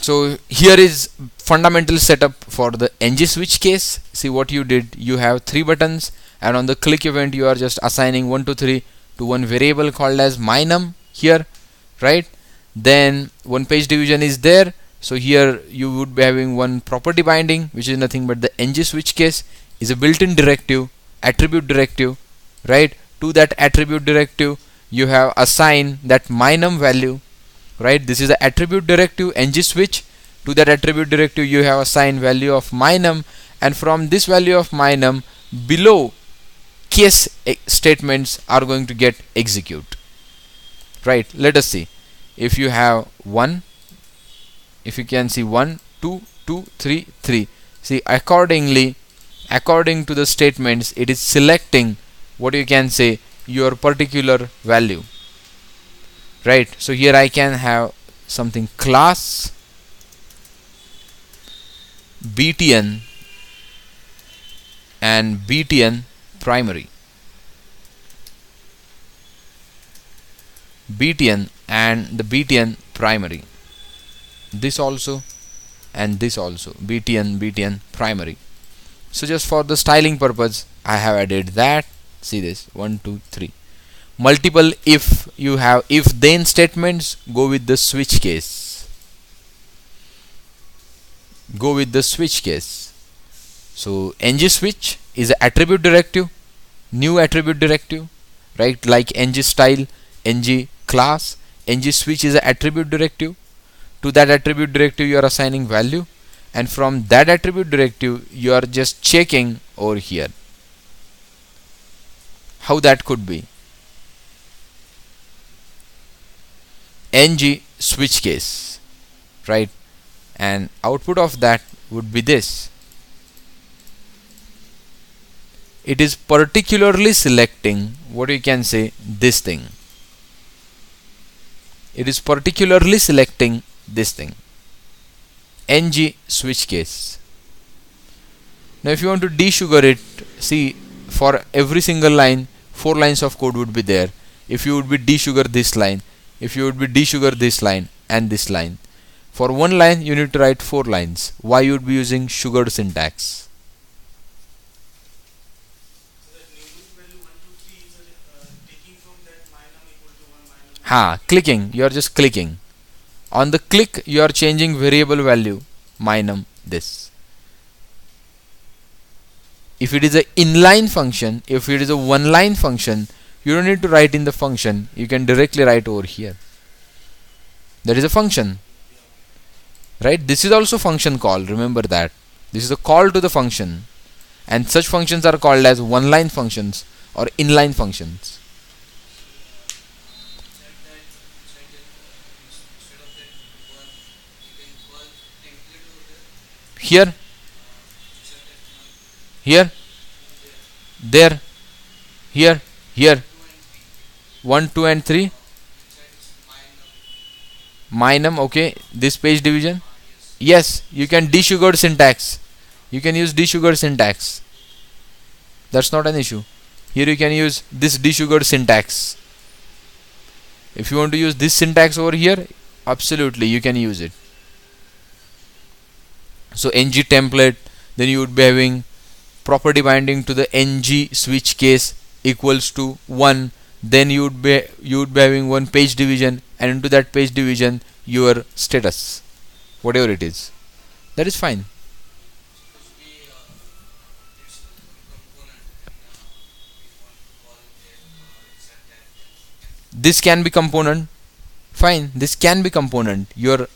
So here is fundamental setup for the ng switch case. See what you did, you have 3 buttons, and on the click event you are just assigning 1 to 3 to one variable called as mynum here, right? Then one page division is there, so here you would be having one property binding, which is nothing but the ng switch case is a built-in directive, attribute directive, right? To that attribute directive you have assigned that mynum value, right? This is the attribute directive ng switch. To that attribute directive you have assigned value of mynum, and from this value of mynum below case statements are going to get execute, right? Let us see. If you have 1, if you can see 1 2 2 3 3, see according to the statements it is selecting what you can say your particular value, right? So here I can have something class btn and btn primary, btn and the btn primary, this also and this also, btn primary. So just for the styling purpose I have added that. See this 1 2 3 multiple. If you have if then statements, go with the switch case, go with the switch case. So ng switch is an attribute directive, new attribute directive, right? Like ng style, ng class, ng switch is an attribute directive. To that attribute directive you are assigning value, and from that attribute directive you are just checking over here how that could be. ng switch case, right? And output of that would be this. It is particularly selecting what you can say this thing. It is particularly selecting this thing, ng switch case. Now if you want to desugar it, see for every single line 4 lines of code would be there. If you would be desugar this line, if you would be desugar this line and this line, for one line you need to write 4 lines. Why you would be using sugared syntax? Clicking, you are just clicking. On the click you are changing variable value mynum this. If it is a inline function, if it is a one line function, you don't need to write in the function, you can directly write over here. There is a function, right? This is also function call, remember that. This is a call to the function, and such functions are called as one line functions or inline functions. Here, here, there, here, here, 1 2 and 3 mynum. Okay, this page division, yes, you can desugared syntax, you can use desugared syntax, that's not an issue. Here you can use this desugared syntax. If you want to use this syntax over here, absolutely you can use it. So ng template, then you would be having property binding to the ng switch case equals to 1, then you would be having one page division, and into that page division your status, whatever it is, that is fine. This can be component, fine, this can be component, your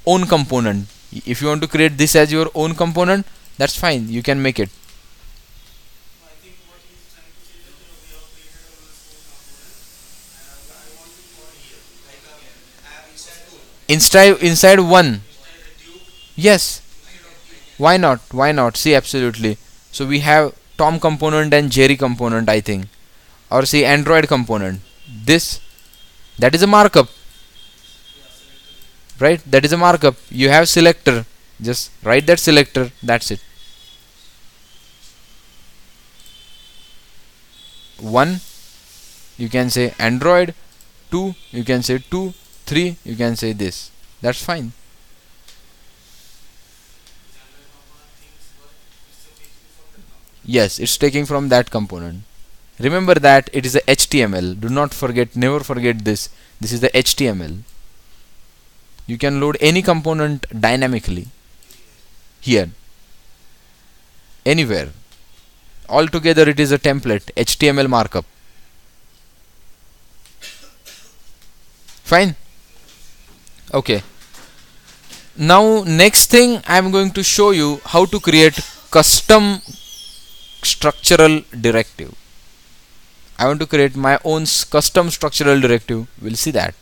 own component. If you want to create this as your own component, that's fine, you can make it. Inside one, yes, why not, see, absolutely. So we have Tom component and Jerry component, I think, or see Android component. This, that is a markup, right? That is a markup. You have selector, just write that selector, that's it. 1 you can say Android, 2 you can say 2, 3 you can say this, that's fine. Yes, it's taking from that component. Remember that it is a HTML. Do not forget, never forget this. This is the HTML. You can load any component dynamically here, anywhere. Altogether it is a template, HTML markup. Fine. Okay. Now next thing I am going to show you how to create custom structural directive. I want to create my own custom structural directive. We'll see that.